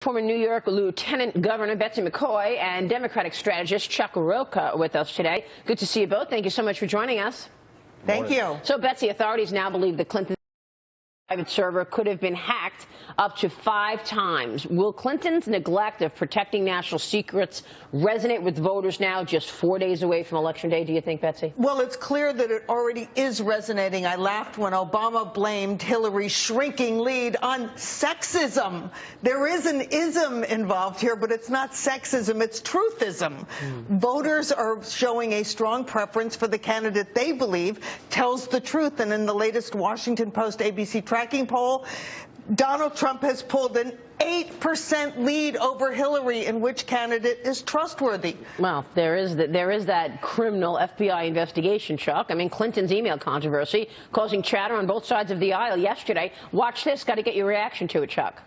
Former New York Lieutenant Governor Betsy McCaughey and Democratic strategist Chuck Rocha with us today. Good to see you both. Thank you so much for joining us. Thank you. So, Betsy, authorities now believe the Clinton private server could have been hacked up to 5 times. Will Clinton's neglect of protecting national secrets resonate with voters now, just 4 days away from Election Day, do you think, Betsy? Well, it's clear that it already is resonating. I laughed when Obama blamed Hillary's shrinking lead on sexism. There is an ism involved here, but it's not sexism, it's truthism. Voters are showing a strong preference for the candidate they believe tells the truth. And in the latest Washington Post ABC tracking poll, Donald Trump has pulled an 8% lead over Hillary in which candidate is trustworthy. Well, there is that criminal FBI investigation, Chuck. I mean, Clinton's email controversy causing chatter on both sides of the aisle yesterday. Watch this. Got to get your reaction to it, Chuck.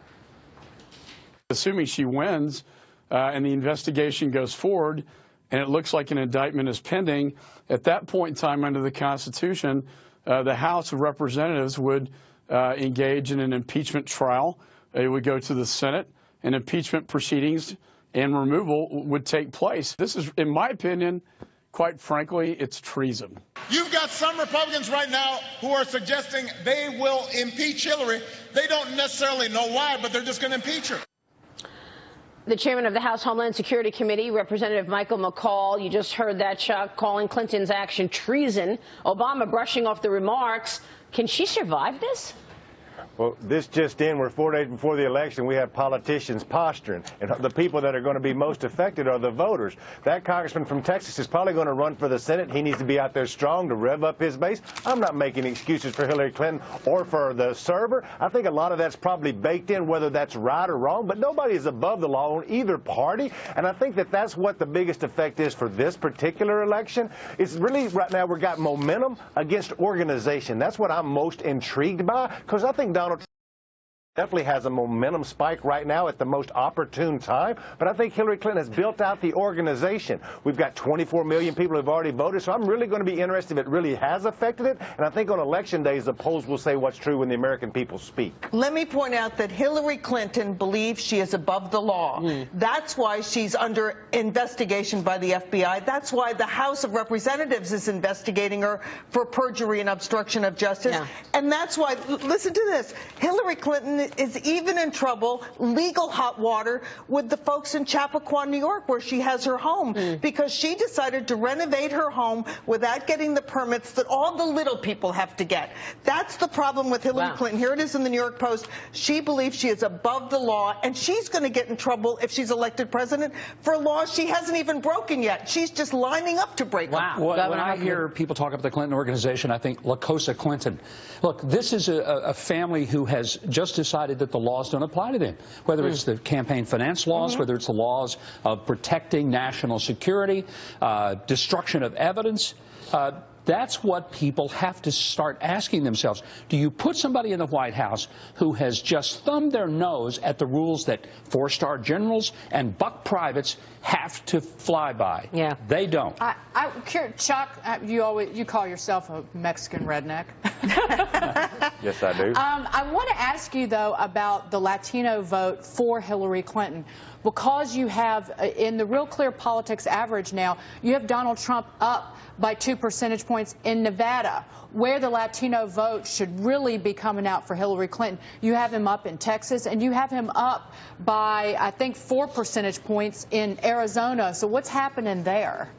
Assuming she wins and the investigation goes forward and it looks like an indictment is pending, at that point in time under the Constitution, the House of Representatives would engage in an impeachment trial. It would go to the Senate, and impeachment proceedings and removal would take place. This is, in my opinion, quite frankly, it's treason. You've got some Republicans right now who are suggesting they will impeach Hillary. They don't necessarily know why, but they're just going to impeach her. The chairman of the House Homeland Security Committee, Representative Michael McCaul, you just heard that, Chuck, calling Clinton's action treason. Obama brushing off the remarks. Can she survive this? Well, this just in, we're 4 days before the election. We have politicians posturing, and the people that are going to be most affected are the voters. That congressman from Texas is probably going to run for the Senate. He needs to be out there strong to rev up his base. I'm not making excuses for Hillary Clinton or for the server. I think a lot of that's probably baked in, whether that's right or wrong, but nobody is above the law on either party, and I think that that's what the biggest effect is for this particular election. It's really, right now, we've got momentum against organization. That's what I'm most intrigued by, because I think Donald Trump definitely has a momentum spike right now at the most opportune time, but I think Hillary Clinton has built out the organization. We've got 24 million people who've already voted, so I'm really going to be interested if it really has affected it, and I think on election days the polls will say what's true when the American people speak. Let me point out that Hillary Clinton believes she is above the law. That's why she's under investigation by the FBI. That's why the House of Representatives is investigating her for perjury and obstruction of justice. And that's why, listen to this, Hillary Clinton is even in trouble, legal hot water, with the folks in Chappaqua, New York, where she has her home, because she decided to renovate her home without getting the permits that all the little people have to get. That's the problem with Hillary Clinton. Here it is in the New York Post. She believes she is above the law, and she's going to get in trouble if she's elected president for laws she hasn't even broken yet. She's just lining up to break them. When I hear people talk about the Clinton organization, I think La Cosa Clinton. Look, this is a family who has just decided that the laws don't apply to them, whether it's the campaign finance laws, whether it's the laws of protecting national security, destruction of evidence. That's what people have to start asking themselves. Do you put somebody in the White House who has just thumbed their nose at the rules that 4-star generals and buck privates have to fly by? Yeah. They don't. Chuck, you call yourself a Mexican redneck. Yes, I do. I want to ask you, though, about the Latino vote for Hillary Clinton, because you have, in the Real Clear Politics average now, you have Donald Trump up by 2 percentage points in Nevada, where the Latino vote should really be coming out for Hillary Clinton. You have him up in Texas, and you have him up by, I think, 4 percentage points in Arizona. So what's happening there?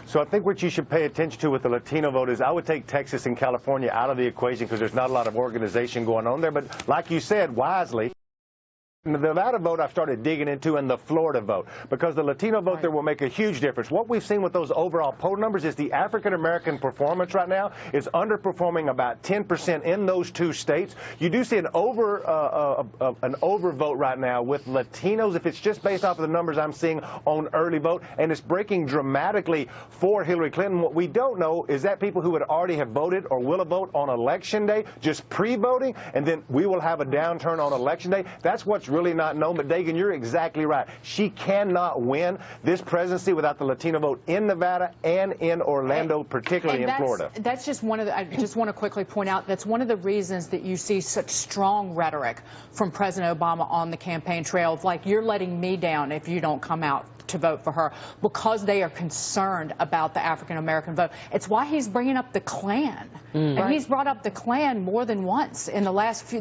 So I think what you should pay attention to with the Latino vote is I would take Texas and California out of the equation because there's not a lot of organization going on there. But like you said, wisely, the Nevada vote I've started digging into, and the Florida vote, because the Latino vote there will make a huge difference. What we've seen with those overall poll numbers is the African-American performance right now is underperforming about 10% in those 2 states. You do see an overvote right now with Latinos, if it's just based off of the numbers I'm seeing on early vote, and it's breaking dramatically for Hillary Clinton. What we don't know is that people who would already have voted or will have voted on Election Day, just pre-voting, and then we will have a downturn on Election Day. That's what's really not known. But Dagen, you're exactly right. She cannot win this presidency without the Latino vote in Nevada and in Orlando, particularly in Florida. That's just one of the, I just want to quickly point out, that's one of the reasons that you see such strong rhetoric from President Obama on the campaign trail of like, you're letting me down if you don't come out to vote for her, because they are concerned about the African-American vote. It's why he's bringing up the Klan. And he's brought up the Klan more than once in the last few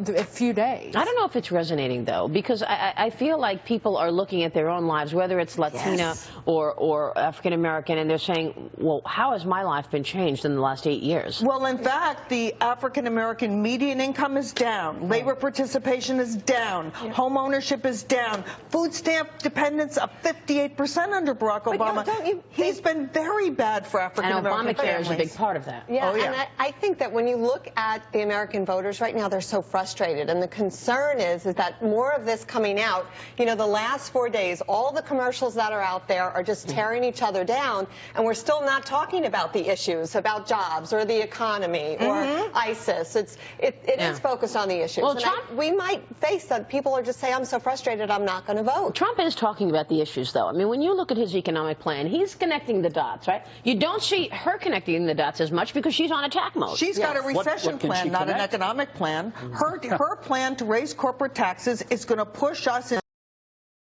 days. I don't know if it's resonating, though, because I feel like people are looking at their own lives, whether it's Latina or African-American, and they're saying, well, how has my life been changed in the last 8 years? Well, in fact, the African-American median income is down. Labor participation is down. Home ownership is down. Food stamp dependence of 58% under Barack Obama. He's been very bad for African-American families. And Obamacare is a big part of that. Yeah, and I think that when you look at the American voters right now, they're so frustrated. And the concern is that more of this coming out, you know, the last 4 days, all the commercials that are out there are just tearing each other down. And we're still not talking about the issues, about jobs or the economy or ISIS. It is focused on the issues. Well, and we might face that people are just saying, I'm so frustrated, I'm not going to vote. Trump is talking about the issues, though. I mean, when you look at his economic plan, he's connecting the dots, right? You don't see her connecting the dots as much because she's on attack mode. She's got a recession plan, not an economic plan. Her plan to raise corporate taxes is going to push us into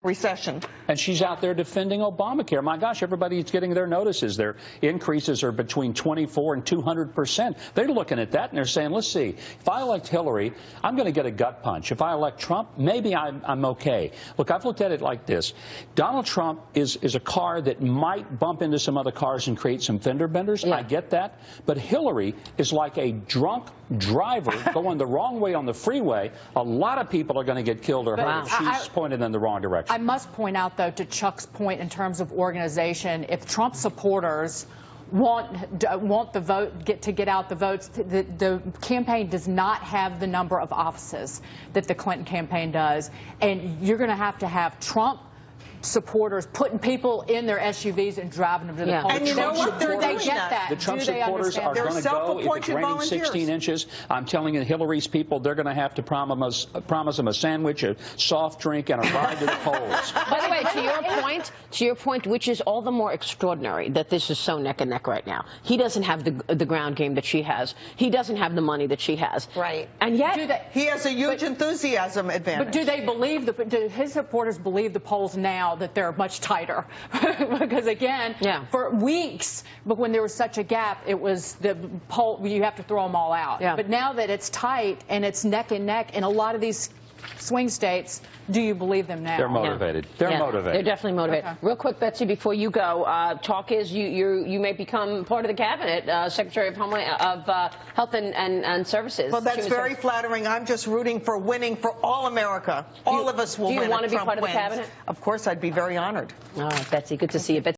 recession. And she's out there defending Obamacare. My gosh, everybody's getting their notices. Their increases are between 24 and 200%. They're looking at that and they're saying, let's see, if I elect Hillary, I'm going to get a gut punch. If I elect Trump, maybe I'm okay. Look, I've looked at it like this. Donald Trump is a car that might bump into some other cars and create some fender benders. I get that. But Hillary is like a drunk driver going the wrong way on the freeway. A lot of people are going to get killed or hurt if she's pointed in the wrong direction. I must point out, though, to Chuck's point in terms of organization, if Trump supporters want the vote, get out the votes, the campaign does not have the number of offices that the Clinton campaign does. And you're going to have Trump supporters putting people in their SUVs and driving them to the polls. And you know what? They're they doing get that. that. The Trump supporters are going to go. If it's raining 16 inches, I'm telling you, Hillary's people, they're going to have to promise them a sandwich, a soft drink, and a ride to the polls. By the way, to your point, which is all the more extraordinary that this is so neck and neck right now. He doesn't have the ground game that she has. He doesn't have the money that she has. Right. And yet he has a huge enthusiasm advantage. But do they believe do his supporters believe the polls now that they're much tighter? Because again, for weeks, but when there was such a gap, it was the poll, you have to throw them all out. But now that it's tight and it's neck and neck in a lot of these swing states, do you believe them now? They're motivated. They're motivated. They're definitely motivated. Okay. Real quick, Betsy, before you go, talk is you may become part of the cabinet, Secretary of Health and Services. Well, that's very flattering. I'm just rooting for winning for all America. All of us will win. Do you want to be part of the cabinet? Of course, I'd be very honored. All right, Betsy, good to see you.